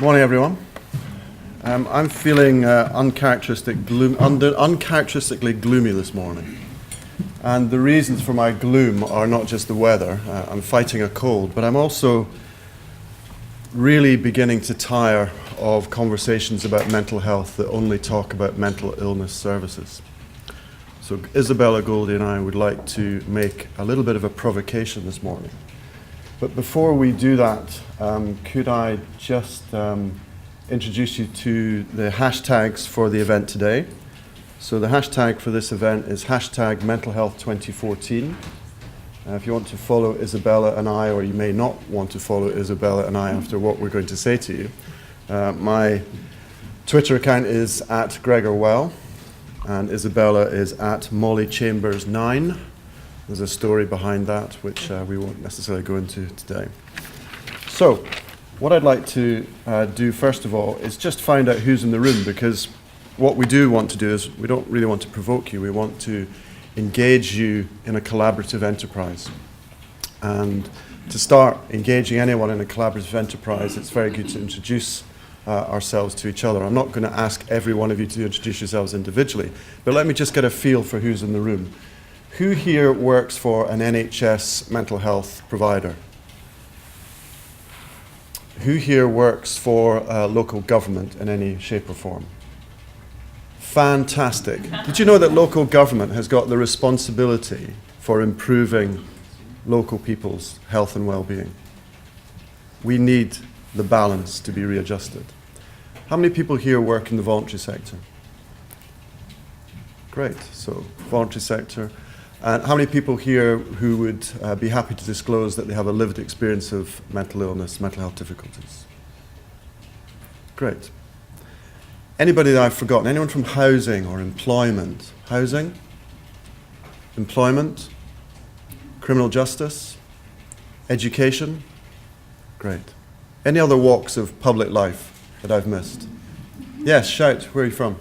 Morning, everyone. I'm feeling uncharacteristically gloomy this morning. And the reasons for my gloom are not just the weather. I'm fighting a cold, but I'm also really beginning to tire of conversations about mental health that only talk about mental illness services. So Isabelle, Goldie, and I would like to make a little bit of a provocation this morning. But before we do that, could I just introduce you to the hashtags for the event today. So the hashtag for this event is hashtag Mental Health 2014. If you want to follow Isabella and I, or you may not want to follow Isabella and I after what we're going to say to you, my Twitter account is at Gregor Well, and Isabella is at Molly Chambers 9. There's a story behind that, which we won't necessarily go into today. So, what I'd like to do first of all is just find out who's in the room, because what we do want to do is we don't really want to provoke you. We want to engage you in a collaborative enterprise. And to start engaging anyone in a collaborative enterprise, it's very good to introduce ourselves to each other. I'm not going to ask every one of you to introduce yourselves individually, but let me just get a feel for who's in the room. Who here works for an NHS mental health provider? Who here works for local government in any shape or form? Fantastic. Did you know that local government has got the responsibility for improving local people's health and well-being? We need the balance to be readjusted. How many people here work in the voluntary sector? Great, so voluntary sector. And how many people here who would be happy to disclose that they have a lived experience of mental illness, mental health difficulties? Great. Anybody that I've forgotten? Anyone from housing or employment? Housing? Employment? Criminal justice? Education? Great. Any other walks of public life that I've missed? Yes, shout. Where are you from?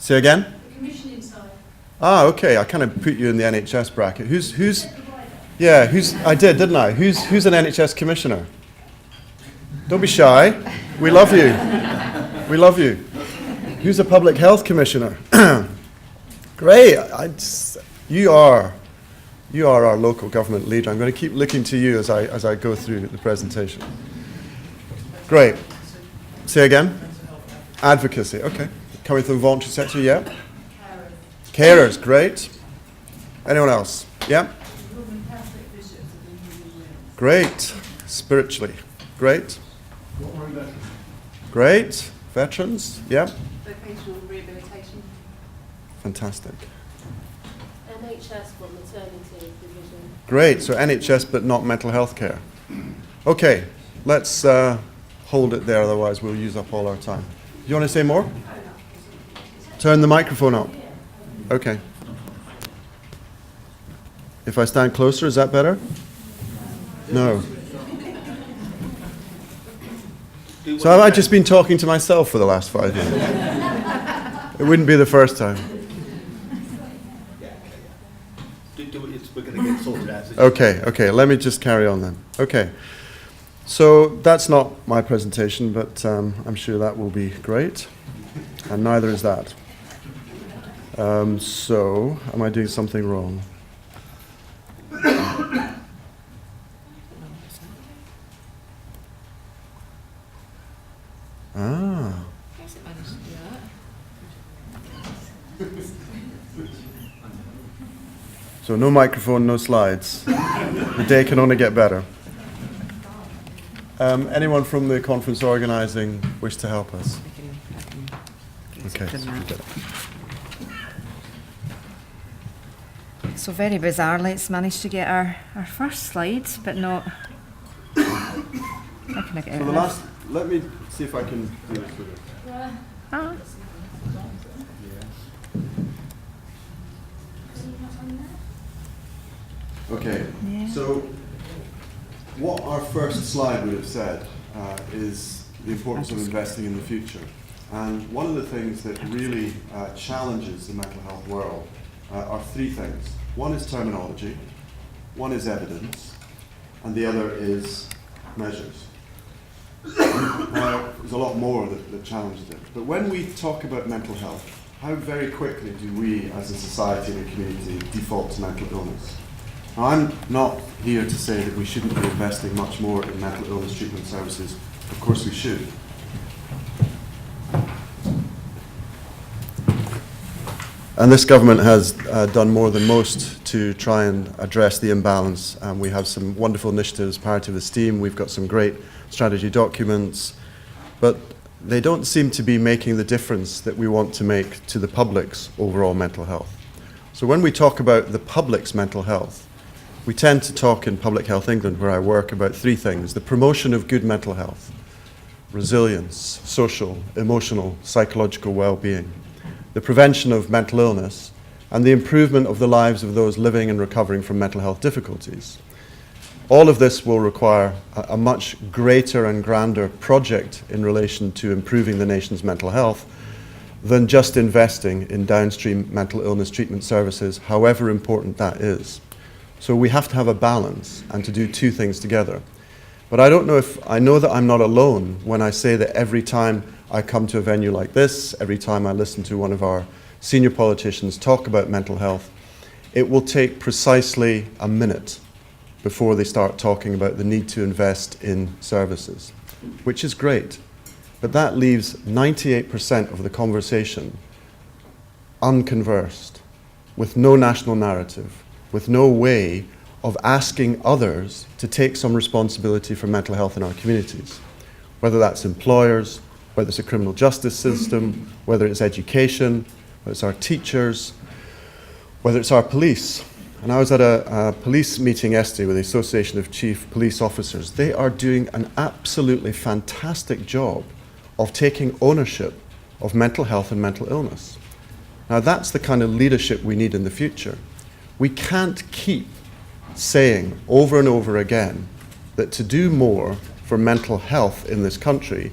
Say again? Ah, okay. I kind of put you in the NHS bracket. I did, didn't I? Who's an NHS commissioner? Don't be shy. We love you. We love you. Who's a public health commissioner? Great. You are our local government leader. I'm going to keep looking to you as I go through the presentation. Great. Say again? Advocacy. Okay. Coming from the voluntary sector, yeah? Carers, great. Anyone else? Yeah? Great. Spiritually. Great. Great. Veterans, yeah? Vocational rehabilitation. Fantastic. NHS for maternity division. Great, so NHS but not mental health care. Okay, let's hold it there, otherwise we'll use up all our time. Do you want to say more? Turn the microphone up. Okay. If I stand closer, is that better? No. So have I just been talking to myself for the last 5 minutes? It wouldn't be the first time. We're going to get sorted out. Okay, let me just carry on then. Okay. So that's not my presentation, but I'm sure that will be great. And neither is that. So, am I doing something wrong? Ah. So no microphone, no slides. The day can only get better. Anyone from the conference organising wish to help us? Okay. So very bizarrely, it's managed to get our first slide, but not. How can I get So out? let me see if I can do this with it. Ah. Okay, Yeah. so what our first slide would have said is the importance of investing in the future. And one of the things that really challenges the mental health world are three things. One is terminology, one is evidence, and the other is measures. Now, there's a lot more that challenges it. But when we talk about mental health, how very quickly do we as a society and a community default to mental illness? Now, I'm not here to say that we shouldn't be investing much more in mental illness treatment services. Of course we should. And this government has done more than most to try and address the imbalance. We have some wonderful initiatives, Parity of Esteem, we've got some great strategy documents, but they don't seem to be making the difference that we want to make to the public's overall mental health. So when we talk about the public's mental health, we tend to talk in Public Health England, where I work, about three things: the promotion of good mental health, resilience, social, emotional, psychological well-being, the prevention of mental illness, and the improvement of the lives of those living and recovering from mental health difficulties. All of this will require a much greater and grander project in relation to improving the nation's mental health than just investing in downstream mental illness treatment services, however important that is. So we have to have a balance and to do two things together. But I don't know if I know that I'm not alone when I say that every time I come to a venue like this, every time I listen to one of our senior politicians talk about mental health, it will take precisely a minute before they start talking about the need to invest in services, which is great. But that leaves 98% of the conversation unconversed, with no national narrative, with no way of asking others to take some responsibility for mental health in our communities, whether that's employers, whether it's a criminal justice system, whether it's education, whether it's our teachers, whether it's our police. And I was at a police meeting yesterday with the Association of Chief Police Officers. They are doing an absolutely fantastic job of taking ownership of mental health and mental illness. Now that's the kind of leadership we need in the future. We can't keep saying over and over again that to do more for mental health in this country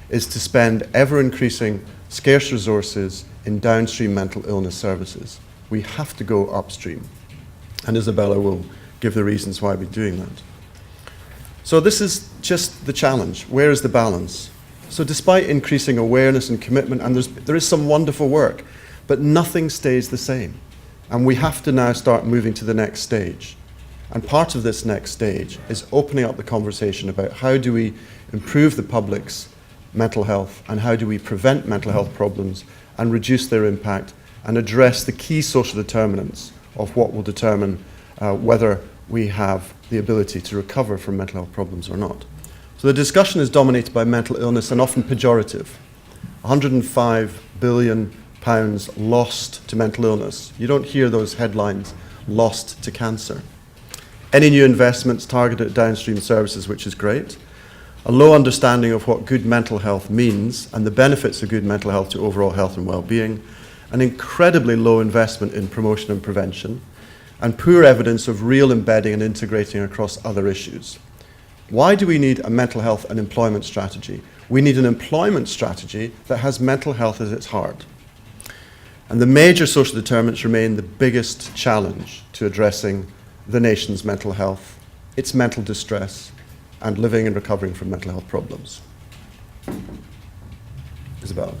is to spend ever-increasing scarce resources in downstream mental illness services. We have to go upstream. And Isabelle will give the reasons why we're doing that. So this is just the challenge. Where is the balance? So despite increasing awareness and commitment, and there is some wonderful work, but nothing stays the same. And we have to now start moving to the next stage. And part of this next stage is opening up the conversation about how do we improve the public's mental health and how do we prevent mental health problems and reduce their impact and address the key social determinants of what will determine whether we have the ability to recover from mental health problems or not. So the discussion is dominated by mental illness and often pejorative. £105 billion lost to mental illness. You don't hear those headlines, lost to cancer. Any new investments targeted at downstream services, which is great. A low understanding of what good mental health means and the benefits of good mental health to overall health and well-being. An incredibly low investment in promotion and prevention, and poor evidence of real embedding and integrating across other issues. Why do we need a mental health and employment strategy? We need an employment strategy that has mental health at its heart. And the major social determinants remain the biggest challenge to addressing the nation's mental health, its mental distress, and living and recovering from mental health problems. Isabelle.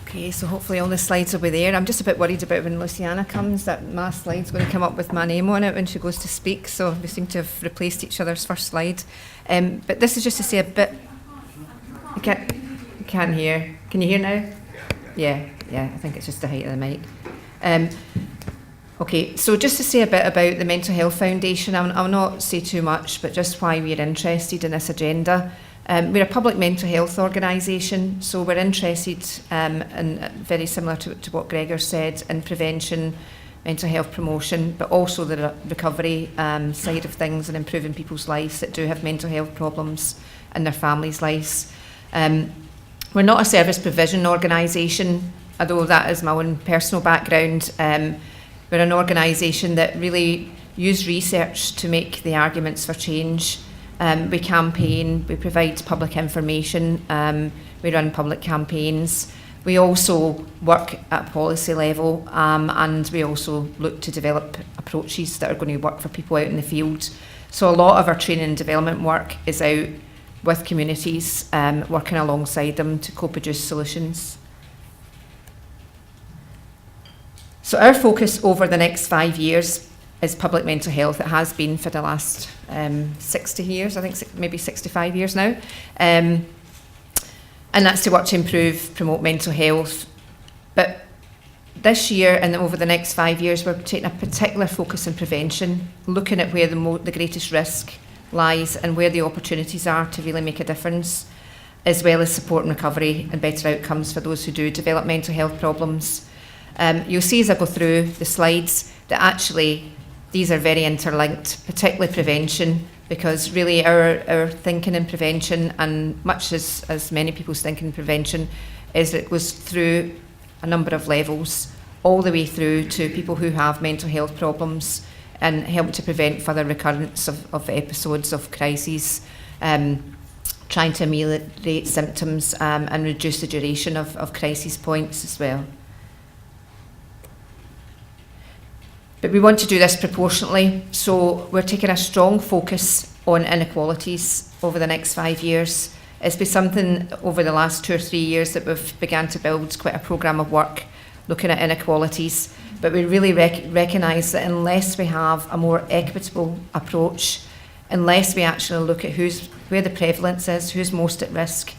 Okay, so hopefully all the slides will be there. I'm just a bit worried about when Luciana comes, that my slide's going to come up with my name on it when she goes to speak, so we seem to have replaced each other's first slide. But this is just to say a bit... I can't hear. Can you hear now? Yeah, I think it's just the height of the mic. Okay, so just to say a bit about the Mental Health Foundation, I'll not say too much, but just why we're interested in this agenda. We're a public mental health organisation, so we're interested, and very similar to what Gregor said, in prevention, mental health promotion, but also the recovery side of things and improving people's lives that do have mental health problems in their families' lives. We're not a service provision organisation, although that is my own personal background. We're an organisation that really use research to make the arguments for change. We campaign, we provide public information, we run public campaigns, We also work at policy level, and we also look to develop approaches that are going to work for people out in the field. So a lot of our training and development work is out with communities, working alongside them to co-produce solutions. So our focus over the next 5 years is public mental health. It has been for the last 60 years, I think maybe 65 years now. And that's to work to improve, promote mental health. But this year and over the next 5 years, we're taking a particular focus on prevention, looking at where the greatest risk lies and where the opportunities are to really make a difference, as well as support and recovery and better outcomes for those who do develop mental health problems. You'll see as I go through the slides that actually these are very interlinked, particularly prevention, because really our thinking in prevention, and much as many people's thinking in prevention, is that it goes through a number of levels, all the way through to people who have mental health problems and help to prevent further recurrence of episodes of crises, trying to ameliorate symptoms and reduce the duration of crisis points as well. But we want to do this proportionately, so we're taking a strong focus on inequalities over the next 5 years. It's been something over the last 2 or 3 years that we've begun to build quite a programme of work looking at inequalities, but we really recognise that unless we have a more equitable approach, unless we actually look at where the prevalence is, who's most at risk,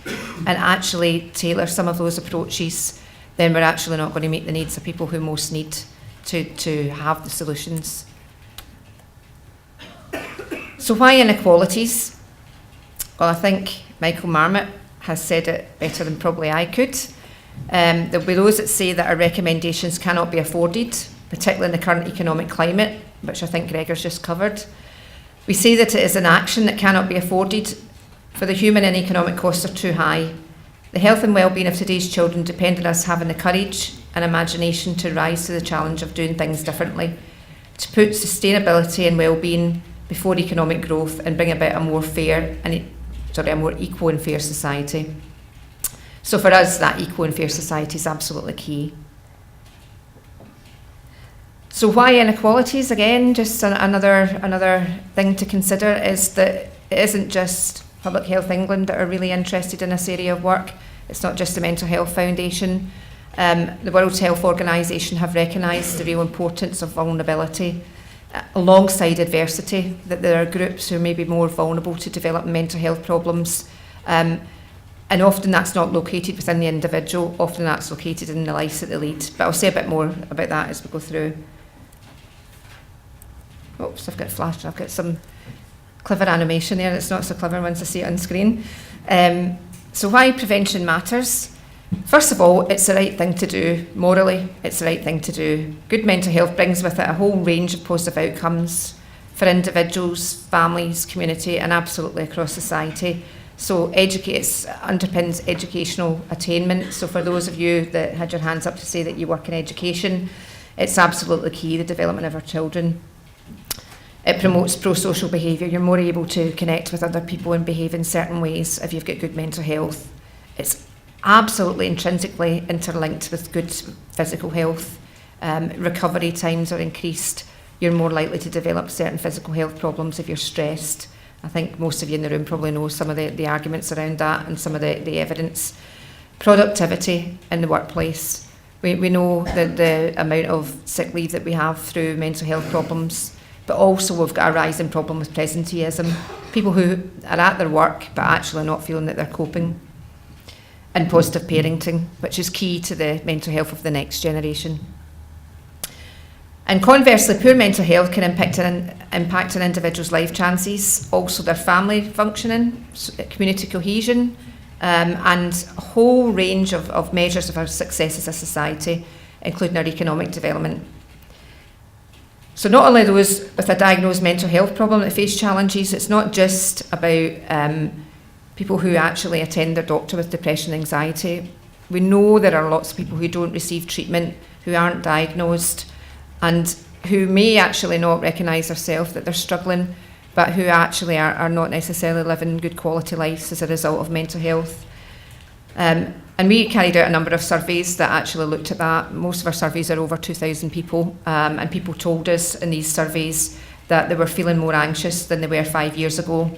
and actually tailor some of those approaches, then we're actually not going to meet the needs of people who most need to have the solutions. So why inequalities? Well, I think Michael Marmot has said it better than probably I could. There'll be those that say that our recommendations cannot be afforded, particularly in the current economic climate, which I think Gregor's just covered. We say that it is an action that cannot be afforded, for the human and economic costs are too high. The health and well-being of today's children depend on us having the courage and imagination to rise to the challenge of doing things differently, to put sustainability and well-being before economic growth and bring about a more equal and fair society. So for us, that equal and fair society is absolutely key. So why inequalities? Again, just another thing to consider is that it isn't just Public Health England that are really interested in this area of work. It's not just the Mental Health Foundation. The World Health Organization have recognised the real importance of vulnerability alongside adversity, that there are groups who may be more vulnerable to develop mental health problems, and often that's not located within the individual, often that's located in the lives that they lead. But I'll say a bit more about that as we go through. Oops, I've got a flash, I've got some clever animation there. It's not so clever once I see it on screen. So why prevention matters? First of all, it's the right thing to do. Morally, it's the right thing to do. Good mental health brings with it a whole range of positive outcomes for individuals, families, community, and absolutely across society. So it underpins educational attainment. So for those of you that had your hands up to say that you work in education, it's absolutely key, the development of our children. It promotes pro-social behaviour. You're more able to connect with other people and behave in certain ways if you've got good mental health. It's absolutely intrinsically interlinked with good physical health. Recovery times are increased. You're more likely to develop certain physical health problems if you're stressed. I think most of you in the room probably know some of the arguments around that and some of the evidence. Productivity in the workplace. We know that the amount of sick leave that we have through mental health problems, but also we've got a rising problem with presenteeism. People who are at their work but actually not feeling that they're coping. And positive parenting, which is key to the mental health of the next generation. And conversely, poor mental health can impact on individuals' life chances, also their family functioning, community cohesion, and a whole range of measures of our success as a society, including our economic development. So not only those with a diagnosed mental health problem that face challenges, it's not just about people who actually attend their doctor with depression and anxiety. We know there are lots of people who don't receive treatment, who aren't diagnosed, and who may actually not recognise themselves that they're struggling, but who actually are not necessarily living good quality lives as a result of mental health. And And we carried out a number of surveys that actually looked at that. Most of our surveys are over 2,000 people, and people told us in these surveys that they were feeling more anxious than they were 5 years ago,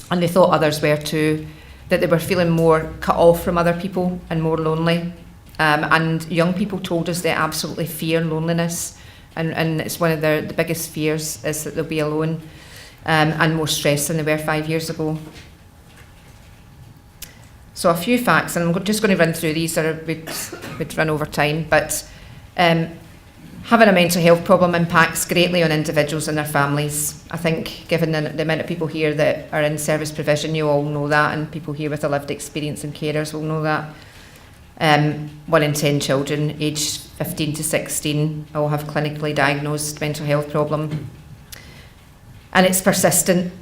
and they thought others were too, that they were feeling more cut off from other people and more lonely. And young people told us they absolutely fear loneliness, and it's one of the biggest fears is that they'll be alone, and more stressed than they were 5 years ago. So a few facts, and I'm just going to run through these, or we'd run over time, but having a mental health problem impacts greatly on individuals and their families. I think given the amount of people here that are in service provision, you all know that, and people here with a lived experience and carers will know that. 1 in 10 children aged 15 to 16 all have clinically diagnosed mental health problem. And it's persistent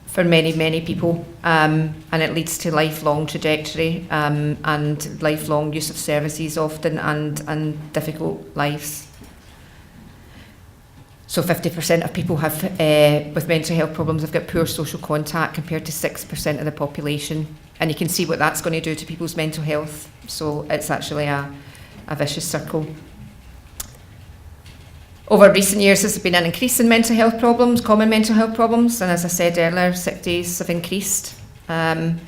for many, many people, and it leads to lifelong trajectory and lifelong use of services often, and difficult lives. So 50% of people have with mental health problems have got poor social contact compared to 6% of the population. And you can see what that's going to do to people's mental health. So it's actually a vicious circle. Over recent years, there's been an increase in mental health problems, common mental health problems, and as I said earlier, sick days have increased. And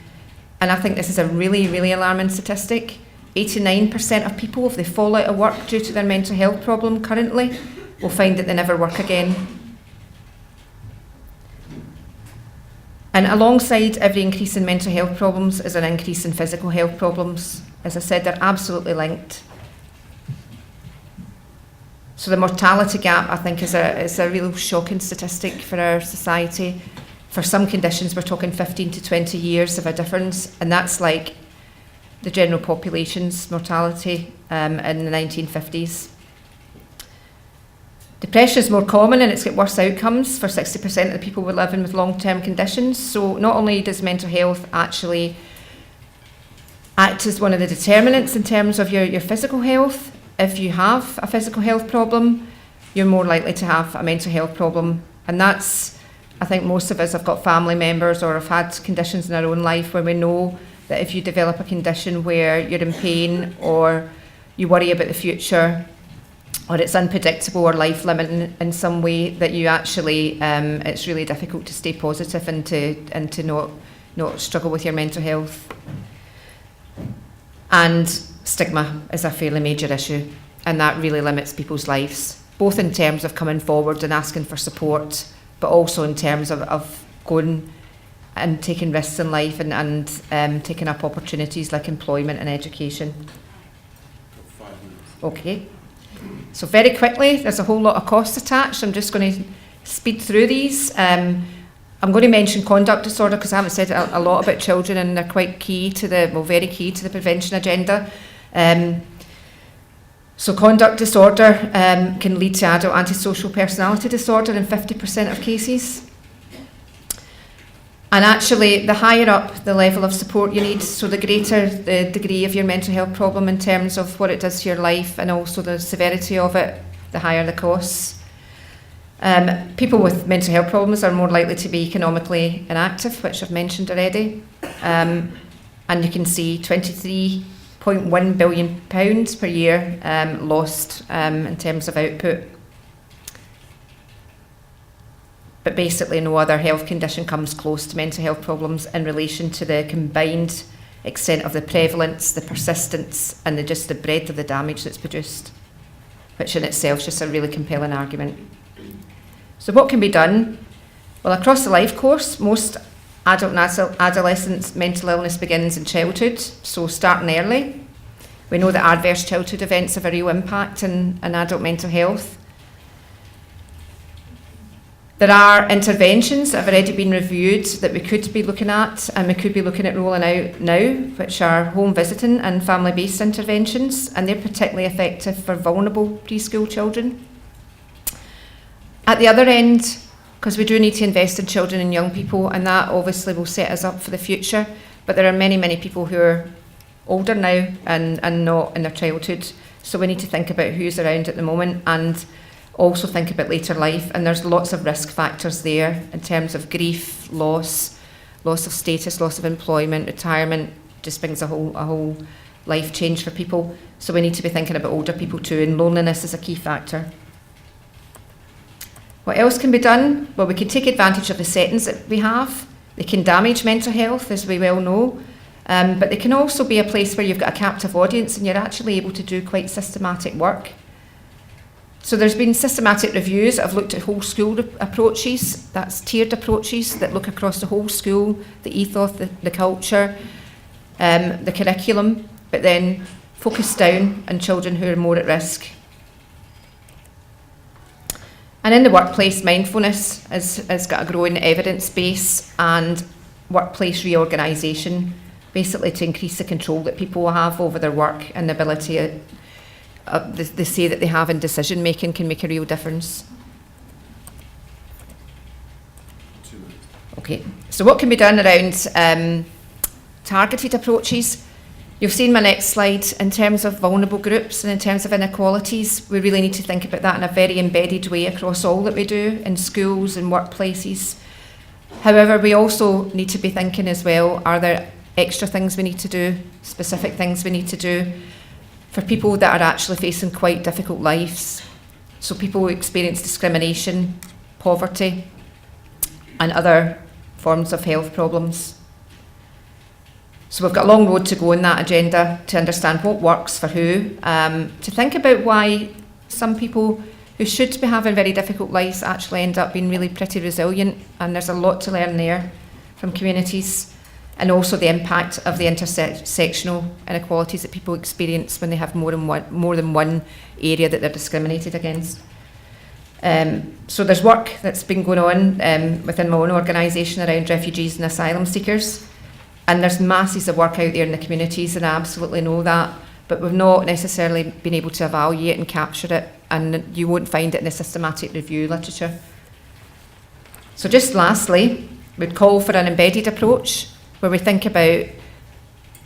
I think this is a really, really alarming statistic. 89% of people, if they fall out of work due to their mental health problem currently, will find that they never work again. And alongside every increase in mental health problems is an increase in physical health problems. As I said, they're absolutely linked. So the mortality gap, I think, is a real shocking statistic for our society. For some conditions, we're talking 15 to 20 years of a difference, and that's like the general population's mortality in the 1950s. Depression is more common, and it's got worse outcomes for 60% of the people who are living with long-term conditions. So not only does mental health actually act as one of the determinants in terms of your physical health, if you have a physical health problem, you're more likely to have a mental health problem. And that's, I think most of us have got family members or have had conditions in our own life where we know that if you develop a condition where you're in pain or you worry about the future, or it's unpredictable or life-limiting in some way, that you actually, it's really difficult to stay positive and to not struggle with your mental health. And stigma is a fairly major issue, and that really limits people's lives, both in terms of coming forward and asking for support, but also in terms of going and taking risks in life and taking up opportunities like employment and education. 5 minutes. Okay. So very quickly, there's a whole lot of costs attached. I'm just going to speed through these. I'm going to mention conduct disorder because I haven't said a lot about children, and they're quite key to very key to the prevention agenda. So conduct disorder can lead to adult antisocial personality disorder in 50% of cases. And actually, the higher up the level of support you need, so the greater the degree of your mental health problem in terms of what it does to your life and also the severity of it, the higher the costs. People with mental health problems are more likely to be economically inactive, which I've mentioned already. And you can see £23.1 billion per year lost in terms of output. But basically no other health condition comes close to mental health problems in relation to the combined extent of the prevalence, the persistence, and just the breadth of the damage that's produced, which in itself is just a really compelling argument. So what can be done? Well, across the life course, most adult and adolescent mental illness begins in childhood, so starting early. We know that adverse childhood events have a real impact on adult mental health. There are interventions that have already been reviewed that we could be looking at, and we could be looking at rolling out now, which are home visiting and family-based interventions, and they're particularly effective for vulnerable preschool children. At the other end, because we do need to invest in children and young people, and that obviously will set us up for the future, but there are many, many people who are older now and not in their childhood, so we need to think about who's around at the moment and also think about later life, and there's lots of risk factors there in terms of grief, loss of status, loss of employment, retirement. Just brings a whole life change for people. So we need to be thinking about older people too, and loneliness is a key factor. What else can be done? Well, we can take advantage of the settings that we have. They can damage mental health, as we well know, but they can also be a place where you've got a captive audience and you're actually able to do quite systematic work. So there's been systematic reviews that have looked at whole school approaches, that's tiered approaches that look across the whole school, the ethos, the culture, the curriculum, but then focus down on children who are more at risk. And in the workplace, mindfulness has got a growing evidence base, and workplace reorganisation, basically to increase the control that people will have over their work and the ability they say that they have in decision making can make a real difference. Okay, so what can be done around targeted approaches? You've seen my next slide. In terms of vulnerable groups and in terms of inequalities, we really need to think about that in a very embedded way across all that we do in schools and workplaces. However, we also need to be thinking as well, are there extra things we need to do, specific things we need to do for people that are actually facing quite difficult lives? So people who experience discrimination, poverty, and other forms of health problems. So we've got a long road to go in that agenda to understand what works for who, to think about why some people who should be having very difficult lives actually end up being really pretty resilient, and there's a lot to learn there from communities, and also the impact of the intersectional inequalities that people experience when they have more than one area that they're discriminated against. So there's work that's been going on within my own organisation around refugees and asylum seekers. And there's masses of work out there in the communities, and I absolutely know that, but we've not necessarily been able to evaluate and capture it, and you won't find it in the systematic review literature. So just lastly, we'd call for an embedded approach, where we think about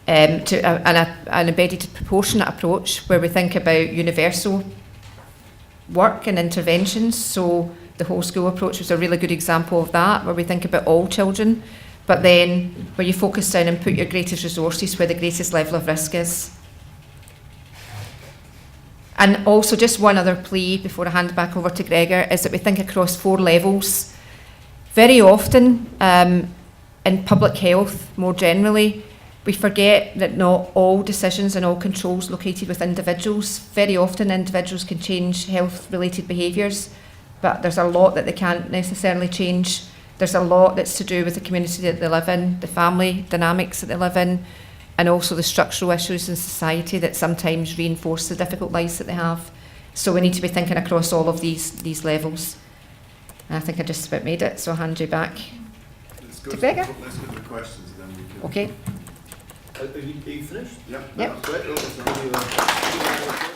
an embedded proportionate approach, where we think about universal work and interventions. So the whole school approach was a really good example of that, where we think about all children, but then where you focus down and put your greatest resources where the greatest level of risk is. And also, just one other plea before I hand back over to Gregor, is that we think across 4 levels. Very often, in public health, more generally, we forget that not all decisions and all controls located with individuals. Very often individuals can change health-related behaviours, but there's a lot that they can't necessarily change. There's a lot that's to do with the community that they live in, the family dynamics that they live in, and also the structural issues in society that sometimes reinforce the difficult lives that they have. So we need to be thinking across all of these levels. And I think I just about made it, so I'll hand you back to Gregor. Let's go to the questions and then we can... Okay. Are you finished? Yep. Yep. That's great.